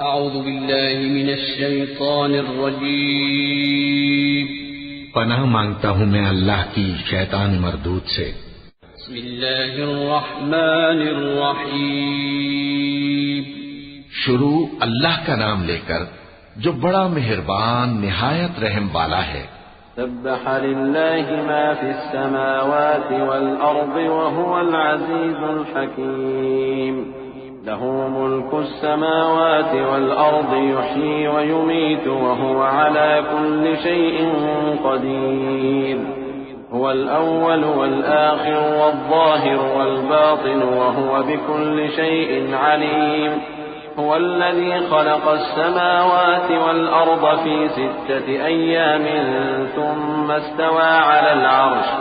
اعوذ باللہ من الشیطان الرجیم پناہ مانگتا ہوں میں اللہ کی شیطان مردود سے۔ بسم اللہ الرحمن الرحیم شروع اللہ کا نام لے کر جو بڑا مہربان نہایت رحم والا ہے۔ سبح للہ ما فی السماوات والارض وهو العزیز الحکیم له ملك السماوات والأرض يحيي ويميت وهو على كل شيء قدير هو الأول والآخر والظاهر والباطن وهو بكل شيء عليم هو الذي خلق السماوات والأرض في 6 أيام ثم استوى على العرش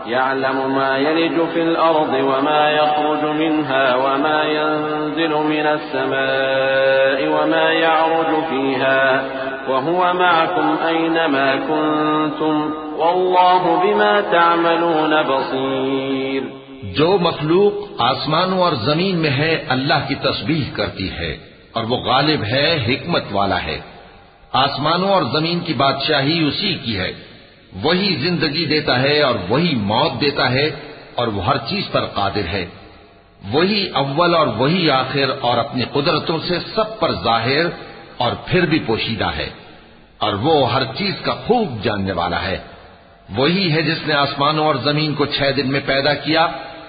يعلم ما يلج في الأرض وما يخرج منها وما ينزل من السماء وما يعرج فيها وهو معكم أينما كنتم والله بما تعملون بصير۔ جو مخلوق آسمانوں اور زمین میں ہے اللہ کی تسبیح کرتی ہے اور وہ غالب ہے، حکمت والا ہے۔ آسمانوں اور زمین کی بادشاہی اسی کی ہے، وہی زندگی دیتا ہے اور وہی موت دیتا ہے اور وہ ہر چیز پر قادر ہے۔ وہی اول اور وہی آخر اور اپنی قدرتوں سے سب پر ظاہر اور پھر بھی پوشیدہ ہے، اور وہ ہر چیز کا خوب جاننے والا ہے۔ وہی ہے جس نے آسمانوں اور زمین کو 6 دن میں پیدا کیا،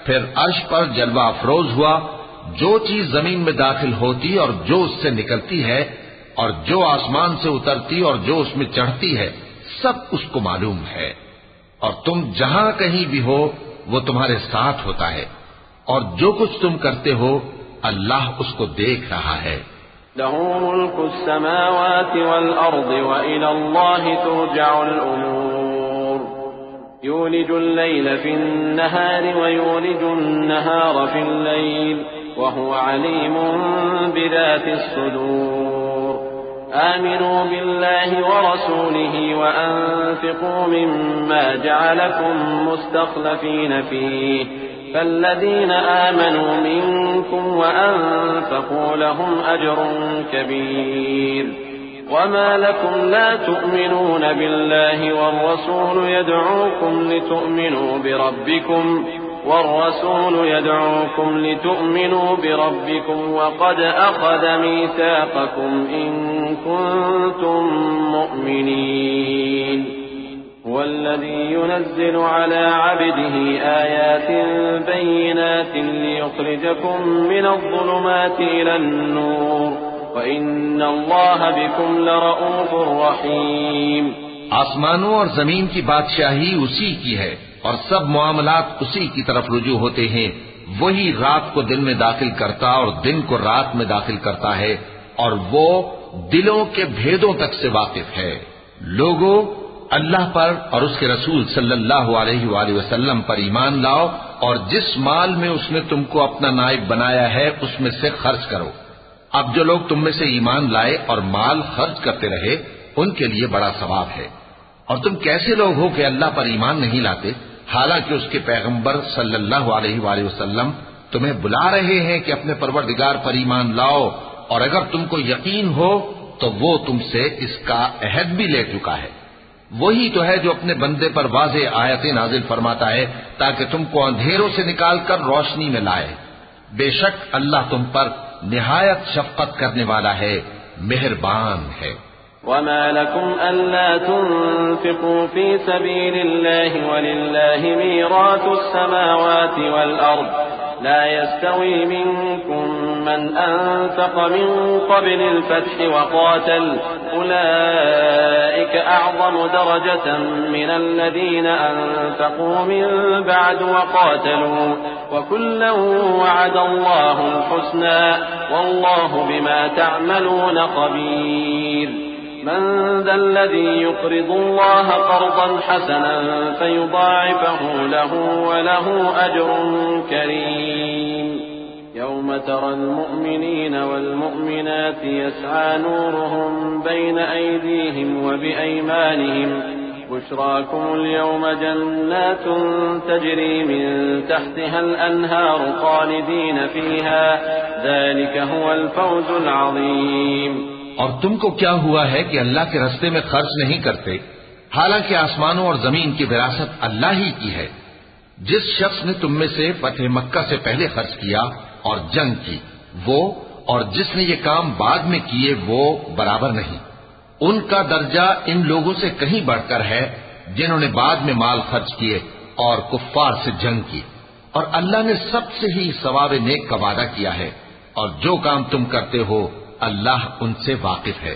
پھر عرش پر جلوہ افروز ہوا۔ جو چیز زمین میں داخل ہوتی اور جو اس سے نکلتی ہے اور جو آسمان سے اترتی اور جو اس میں چڑھتی ہے، سب اس کو معلوم ہے، اور تم جہاں کہیں بھی ہو وہ تمہارے ساتھ ہوتا ہے، اور جو کچھ تم کرتے ہو اللہ اس کو دیکھ رہا ہے۔ له ملك السماوات والأرض وإلى الله ترجع الأمور يولج الليل في النهار ويولج النهار في الليل وهو عليم بذات الصدور آمنوا بالله ورسوله وأنفقوا مما جعلكم مستخلفين فيه فالذين آمنوا منكم وأنفقوا لهم أجر كبير وما لكم لا تؤمنون بالله والرسول يدعوكم لتؤمنوا بربكم وقد أخذ ميثاقكم إن كنتم مؤمنين هو الذي ينزل على عبده آيات بينات ليخرجكم من الظلمات إلى النور وَإِنَّ اللَّهَ بِكُمْ لَرَءُوفٌ رَحِيمٌ۔ آسمانوں اور زمین کی بادشاہی اسی کی ہے اور سب معاملات اسی کی طرف رجوع ہوتے ہیں۔ وہی رات کو دن میں داخل کرتا اور دن کو رات میں داخل کرتا ہے، اور وہ دلوں کے بھیدوں تک سے واقف ہے۔ لوگوں، اللہ پر اور اس کے رسول صلی اللہ علیہ وآلہ وسلم پر ایمان لاؤ، اور جس مال میں اس نے تم کو اپنا نائب بنایا ہے اس میں سے خرچ کرو۔ اب جو لوگ تم میں سے ایمان لائے اور مال خرچ کرتے رہے ان کے لیے بڑا ثواب ہے۔ اور تم کیسے لوگ ہو کہ اللہ پر ایمان نہیں لاتے، حالانکہ اس کے پیغمبر صلی اللہ علیہ وآلہ وسلم تمہیں بلا رہے ہیں کہ اپنے پروردگار پر ایمان لاؤ، اور اگر تم کو یقین ہو تو وہ تم سے اس کا عہد بھی لے چکا ہے۔ وہی تو ہے جو اپنے بندے پر واضح آیتیں نازل فرماتا ہے تاکہ تم کو اندھیروں سے نکال کر روشنی میں لائے۔ بے شک اللہ تم پر نہایت شفقت کرنے والا ہے، مہربان ہے۔ وما لكم ألا تنفقوا في سبيل الله ولله ميراث السماوات والأرض لا يستوي منكم من أنفق من قبل الفتح وقاتل أولئك أعظم درجة من الذين أنفقوا من بعد وقاتلوا وكلا وعد الله الحسنى والله بما تعملون خبير۔ من ذا الذي يقرض الله قرضا حسنا فيضاعفه له وله أجر كريم يوم ترى المؤمنين والمؤمنات يسعى نورهم بين أيديهم وبأيمانهم بشراكم اليوم جنات تجري من تحتها الأنهار خالدين فيها ذلك هو الفوز العظيم۔ اور تم کو کیا ہوا ہے کہ اللہ کے راستے میں خرچ نہیں کرتے، حالانکہ آسمانوں اور زمین کی وراثت اللہ ہی کی ہے۔ جس شخص نے تم میں سے فتح مکہ سے پہلے خرچ کیا اور جنگ کی، وہ اور جس نے یہ کام بعد میں کیے وہ برابر نہیں۔ ان کا درجہ ان لوگوں سے کہیں بڑھ کر ہے جنہوں نے بعد میں مال خرچ کیے اور کفار سے جنگ کی، اور اللہ نے سب سے ہی ثواب نیک کا وعدہ کیا ہے، اور جو کام تم کرتے ہو اللہ ان سے واقف ہے۔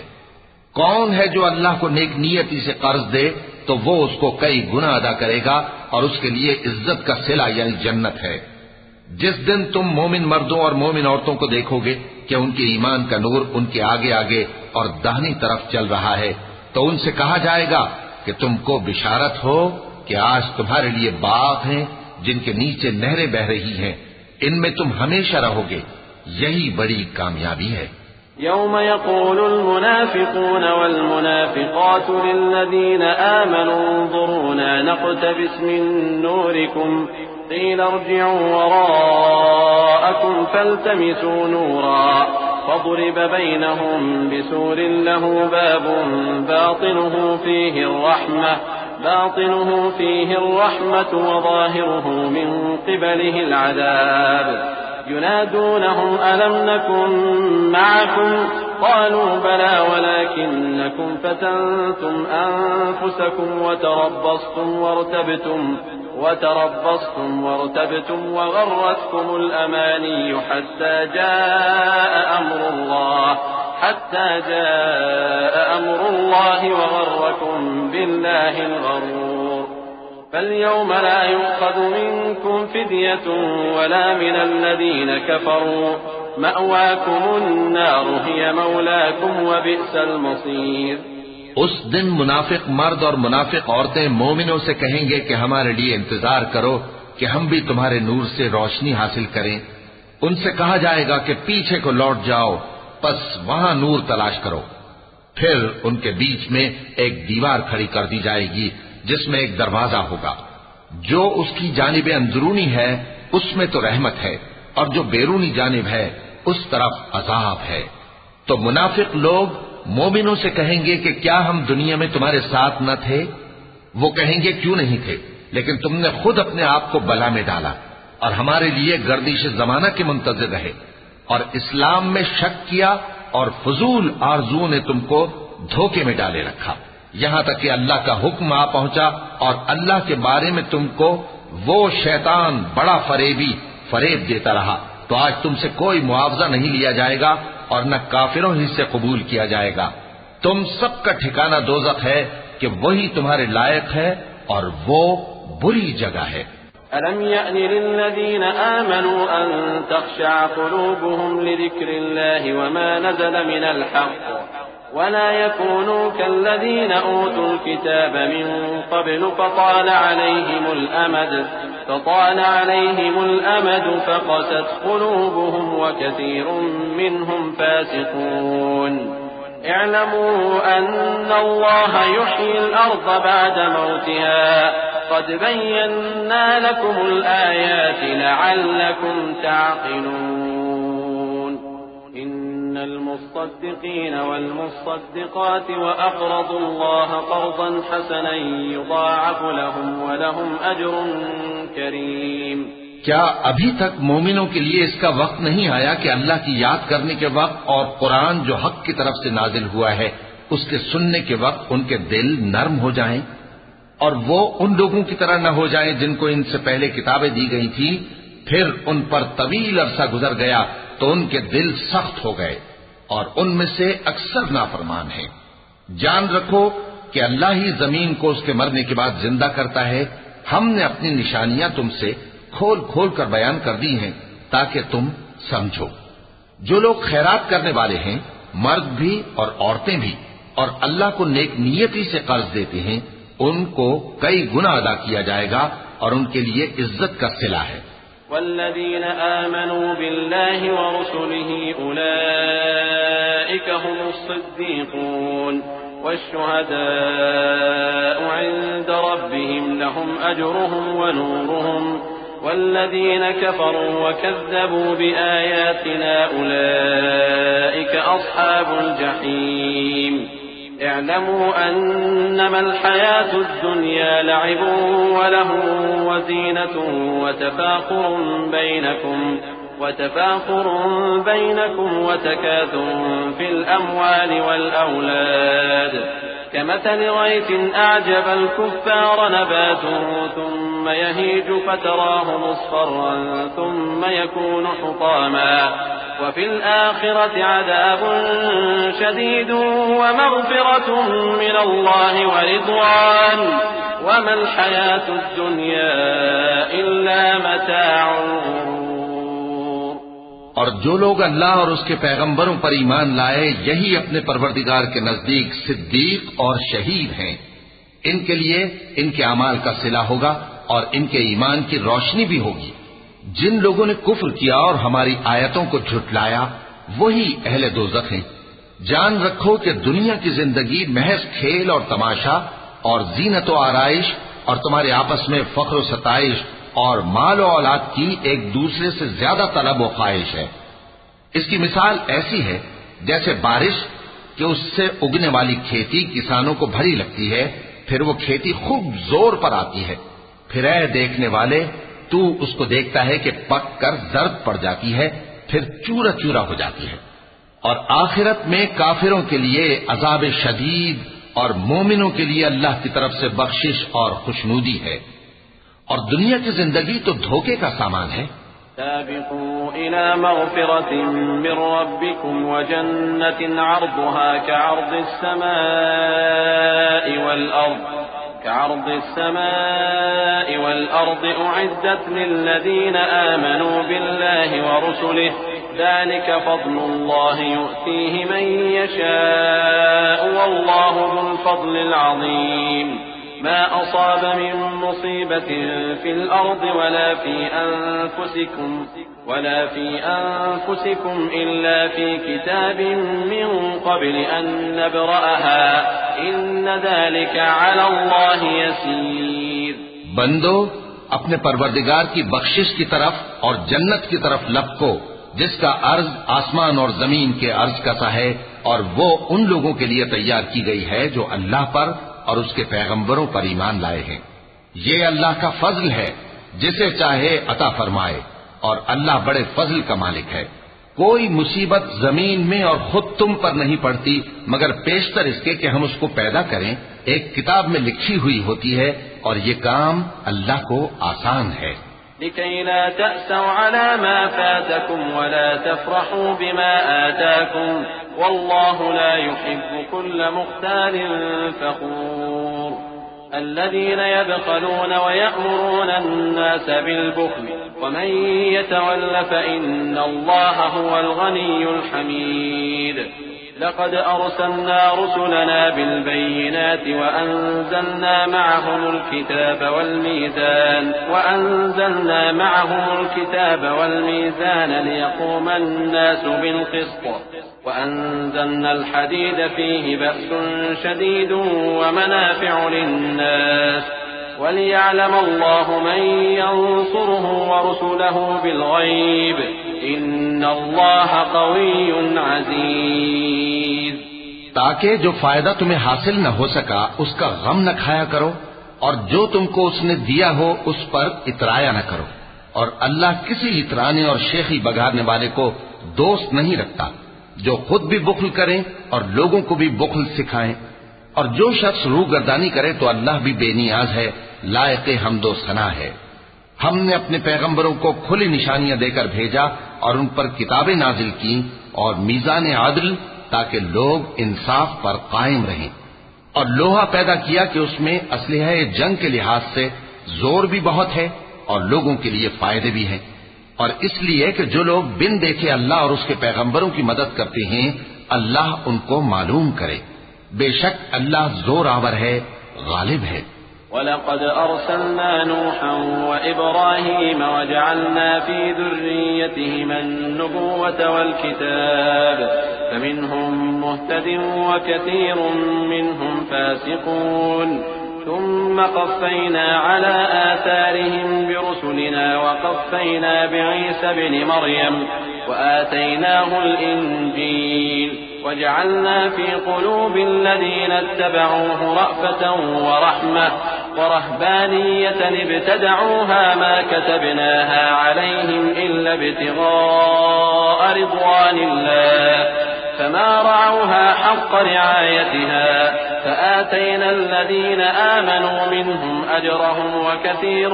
کون ہے جو اللہ کو نیک نیتی سے قرض دے تو وہ اس کو کئی گنا ادا کرے گا اور اس کے لیے عزت کا صلہ یعنی جنت ہے۔ جس دن تم مومن مردوں اور مومن عورتوں کو دیکھو گے کہ ان کے ایمان کا نور ان کے آگے آگے اور داہنی طرف چل رہا ہے، تو ان سے کہا جائے گا کہ تم کو بشارت ہو کہ آج تمہارے لیے باغ ہیں جن کے نیچے نہریں بہ رہی ہیں، ان میں تم ہمیشہ رہو گے، یہی بڑی کامیابی ہے۔ يوم يقول المنافقون والمنافقات للذين آمنوا انظرونا نقتبس من نوركم قيل ارجعوا وراءكم فالتمسوا نورا فضرب بينهم بسور له باب باطنه فيه الرحمة وظاهره من قبله العذاب ينادونهم ألم نكن معكم قالوا بلى ولكنكم فتنتم أنفسكم وتربصتم وارتبتم وغرتكم الأماني حتى جاء أمر الله وغركم بالله الغرور فاليوم لا يؤخذ منكم فدية ولا من الذين كفروا مأواكم النار هي مولاكم وبئس المصير۔ اس دن منافق مرد اور منافق عورتیں مومنوں سے کہیں گے کہ ہمارے لیے انتظار کرو کہ ہم بھی تمہارے نور سے روشنی حاصل کریں۔ ان سے کہا جائے گا کہ پیچھے کو لوٹ جاؤ، پس وہاں نور تلاش کرو۔ پھر ان کے بیچ میں ایک دیوار کھڑی کر دی جائے گی جس میں ایک دروازہ ہوگا، جو اس کی جانب اندرونی ہے اس میں تو رحمت ہے، اور جو بیرونی جانب ہے اس طرف عذاب ہے۔ تو منافق لوگ مومنوں سے کہیں گے کہ کیا ہم دنیا میں تمہارے ساتھ نہ تھے؟ وہ کہیں گے کیوں نہیں تھے، لیکن تم نے خود اپنے آپ کو بلا میں ڈالا اور ہمارے لیے گردش زمانہ کے منتظر رہے، اور اسلام میں شک کیا اور فضول آرزو نے تم کو دھوکے میں ڈالے رکھا، یہاں تک کہ اللہ کا حکم آ پہنچا اور اللہ کے بارے میں تم کو وہ شیطان بڑا فریب دیتا رہا، تو آج تم سے کوئی معاوضہ نہیں لیا جائے گا اور نہ کافروں ہی سے قبول کیا جائے گا۔ تم سب کا ٹھکانہ دوزخ ہے کہ وہی تمہارے لائق ہے اور وہ بری جگہ ہے۔ أَلَمْ يَأْنِ لِلَّذِينَ آمَنُوا أَن تَخْشَعَ قُلُوبُهُمْ لِذِكْرِ اللَّهِ وَمَا نَزَلَ مِنَ الْحَقِّ وَلَا يَكُونُوا كَالَّذِينَ أُوتُوا الْكِتَابَ مِن قَبْلُ فَطَالَ عَلَيْهِمُ الْأَمَدُ فَقَسَتْ قُلُوبُهُمْ وَكَثِيرٌ مِّنْهُمْ فَاسِقُونَ اعلموا أن الله يحيي الأرض بعد موتها قد بينا لكم الآيات لعلكم تعقلون إن المصدقين والمصدقات وأقرضوا الله قرضا حسنا يضاعف لهم ولهم أجر كريم۔ کیا ابھی تک مومنوں کے لیے اس کا وقت نہیں آیا کہ اللہ کی یاد کرنے کے وقت اور قرآن جو حق کی طرف سے نازل ہوا ہے اس کے سننے کے وقت ان کے دل نرم ہو جائیں اور وہ ان لوگوں کی طرح نہ ہو جائیں جن کو ان سے پہلے کتابیں دی گئی تھی، پھر ان پر طویل عرصہ گزر گیا تو ان کے دل سخت ہو گئے اور ان میں سے اکثر نافرمان ہیں۔ جان رکھو کہ اللہ ہی زمین کو اس کے مرنے کے بعد زندہ کرتا ہے۔ ہم نے اپنی نشانیاں تم سے کھول کھول کر بیان کر دی ہیں تاکہ تم سمجھو۔ جو لوگ خیرات کرنے والے ہیں، مرد بھی اور عورتیں بھی، اور اللہ کو نیک نیتی سے قرض دیتے ہیں، ان کو کئی گنا ادا کیا جائے گا اور ان کے لیے عزت کا صلہ ہے۔ والذین آمنوا باللہ ورسلہ اولئک هم الصدیقون والشهداء عند ربهم لهم أجرهم ونورهم والذين كفروا وكذبوا بآياتنا أولئك أصحاب الجحيم اعلموا أنما الحياة الدنيا لعب ولهو وزينة وتفاخر بينكم وتكاثر في الأموال والأولاد كمثل غيث أعجب الكفار نباته ثم يهيج فتراه مصفرا ثم يكون حطاما وفي الآخرة عذاب شديد ومغفرة من الله ورضوان وما الحياة الدنيا إلا متاع الغرور. اور جو لوگ اللہ اور اس کے پیغمبروں پر ایمان لائے یہی اپنے پروردگار کے نزدیک صدیق اور شہید ہیں. ان کے لیے ان کے اعمال کا صلہ ہوگا اور ان کے ایمان کی روشنی بھی ہوگی. جن لوگوں نے کفر کیا اور ہماری آیتوں کو جھٹلایا وہی اہل دوزخ ہیں. جان رکھو کہ دنیا کی زندگی محض کھیل اور تماشا اور زینت و آرائش اور تمہارے آپس میں فخر و ستائش اور مال و اولاد کی ایک دوسرے سے زیادہ طلب و خواہش ہے. اس کی مثال ایسی ہے جیسے بارش کہ اس سے اگنے والی کھیتی کسانوں کو بھری لگتی ہے، پھر وہ کھیتی خوب زور پر آتی ہے، پھر اے دیکھنے والے تو اس کو دیکھتا ہے کہ پک کر زرد پڑ جاتی ہے، پھر چورا چورا ہو جاتی ہے. اور آخرت میں کافروں کے لیے عذاب شدید اور مومنوں کے لیے اللہ کی طرف سے بخشش اور خوشنودی ہے. اور دنیا کی زندگی تو دھوکے کا سامان ہے. سابقوا إلى مغفرة من ربكم وجنة عرضها كعرض السماء والأرض أعدت للذين آمنوا بالله ورسله ذلك فضل الله يؤتيه من يشاء والله ذو الفضل العظيم. ما أصاب من مصيبة في الأرض ولا في أنفسكم إلا في كتاب من قبل أن نبرأها إن ذلك على الله يسير. بندو اپنے پروردگار کی بخشش کی طرف اور جنت کی طرف لپکو جس کا عرض آسمان اور زمین کے عرض کا سا ہے، اور وہ ان لوگوں کے لیے تیار کی گئی ہے جو اللہ پر اور اس کے پیغمبروں پر ایمان لائے ہیں. یہ اللہ کا فضل ہے، جسے چاہے عطا فرمائے، اور اللہ بڑے فضل کا مالک ہے. کوئی مصیبت زمین میں اور خود تم پر نہیں پڑتی مگر پیشتر اس کے کہ ہم اس کو پیدا کریں ایک کتاب میں لکھی ہوئی ہوتی ہے، اور یہ کام اللہ کو آسان ہے. لكي لا تأسوا على ما فاتكم ولا تفرحوا بما آتاكم والله لا يحب كل مختال فخور. الذين يبخلون ويأمرون الناس بالبخل ومن يتول فإن الله هو الغني الحميد. لقد أرسلنا رسلنا بالبينات وأنزلنا معهم الكتاب والميزان ليقوم الناس بالقسط وأنزلنا الحديد فيه بأس شديد ومنافع للناس وليعلم الله من ينصره ورسله بالغيب إن الله قوي عزيز. تاکہ جو فائدہ تمہیں حاصل نہ ہو سکا اس کا غم نہ کھایا کرو، اور جو تم کو اس نے دیا ہو اس پر اترایا نہ کرو. اور اللہ کسی اترانے اور شیخی بگاڑنے والے کو دوست نہیں رکھتا جو خود بھی بخل کریں اور لوگوں کو بھی بخل سکھائیں. اور جو شخص روگردانی کرے تو اللہ بھی بے نیاز ہے، لائق حمد و ثنا ہے. ہم نے اپنے پیغمبروں کو کھلی نشانیاں دے کر بھیجا اور ان پر کتابیں نازل کی اور میزان عدل تاکہ لوگ انصاف پر قائم رہیں. اور لوہا پیدا کیا کہ اس میں اسلحہ جنگ کے لحاظ سے زور بھی بہت ہے اور لوگوں کے لیے فائدے بھی ہیں. اور اس لیے کہ جو لوگ بن دیکھے اللہ اور اس کے پیغمبروں کی مدد کرتے ہیں اللہ ان کو معلوم کرے. بے شک اللہ زور آور ہے، غالب ہے. وَلَقَدْ أَرْسَلْنَا نُوحًا وَإِبْرَاهِيمَ وَجَعَلْنَا فِي ذُرِّيَّتِهِمَا النُّبُوَّةَ وَالْكِتَابَ فَمِنْهُمْ مُهْتَدٍ وَكَثِيرٌ مِّنْهُمْ فَاسِقُونَ ثم قفينا على آثارهم برسلنا وقفينا بعيسى ابن مريم وآتيناه الإنجيل وجعلنا في قلوب الذين اتبعوه رأفة ورحمة ورهبانية ابتدعوها ما كتبناها عليهم إلا ابتغاء رضوان الله فما رعوها حق رعايتها فآتينا الذين آمنوا منهم أجرهم وكثير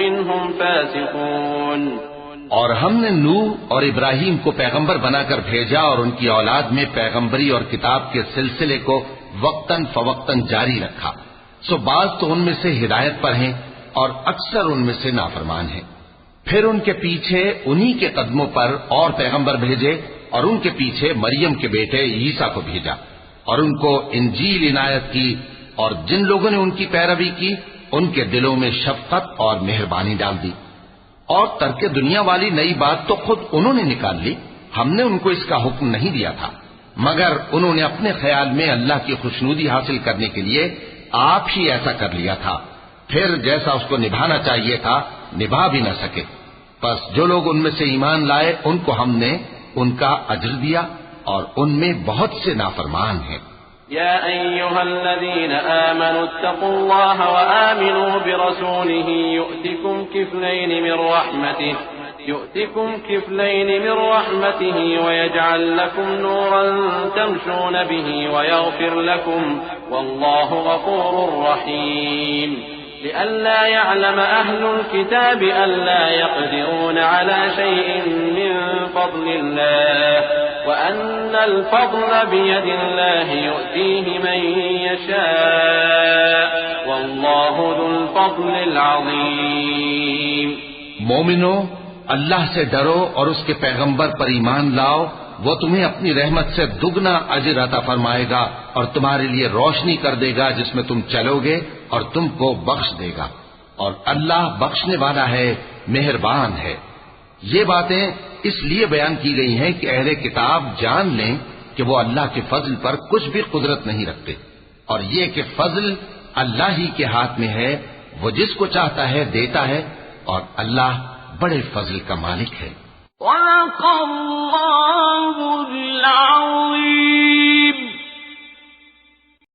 منهم فاسقون۔ اور ہم نے نوح اور ابراہیم کو پیغمبر بنا کر بھیجا اور ان کی اولاد میں پیغمبری اور کتاب کے سلسلے کو وقتاً فوقتاً جاری رکھا، سو بعض تو ان میں سے ہدایت پر ہیں اور اکثر ان میں سے نافرمان ہیں۔ پھر ان کے پیچھے انہی کے قدموں پر اور پیغمبر بھیجے اور ان کے پیچھے مریم کے بیٹے عیسیٰ کو بھیجا اور ان کو انجیل عنایت کی، اور جن لوگوں نے ان کی پیروی کی ان کے دلوں میں شفقت اور مہربانی ڈال دی۔ اور ترک دنیا والی نئی بات تو خود انہوں نے نکال لی، ہم نے ان کو اس کا حکم نہیں دیا تھا، مگر انہوں نے اپنے خیال میں اللہ کی خوشنودی حاصل کرنے کے لیے آپ ہی ایسا کر لیا تھا، پھر جیسا اس کو نبھانا چاہیے تھا نبھا بھی نہ سکے۔ پس جو لوگ ان میں سے ایمان لائے ان کو ہم نے ان کا اجر دیا اور ان میں بہت سے نافرمان ہیں۔ يا أيها الذين آمنوا اتقوا الله وآمنوا برسوله يؤتكم كفلين من رحمته ويجعل لكم نورا تمشون به ويغفر لكم والله غفور رحيم لئلا يعلم أهل الكتاب ألا يقدرون على شيء من فضل الله وأن الفضل بيد الله يؤتيه من يشاء والله ذو الفضل العظيم۔ مومنو، اللہ سے ڈرو اور اس کے پیغمبر پر ایمان لاؤ، وہ تمہیں اپنی رحمت سے دگنا اجر عطا فرمائے گا اور تمہارے لیے روشنی کر دے گا جس میں تم چلو گے اور تم کو بخش دے گا، اور اللہ بخشنے والا ہے، مہربان ہے۔ یہ باتیں اس لیے بیان کی گئی ہیں کہ اہل کتاب جان لیں کہ وہ اللہ کے فضل پر کچھ بھی قدرت نہیں رکھتے، اور یہ کہ فضل اللہ ہی کے ہاتھ میں ہے، وہ جس کو چاہتا ہے دیتا ہے، اور اللہ بڑے فضل کا مالک ہے۔ وَلَقَ اللَّهُ الْعَظِيمُ۔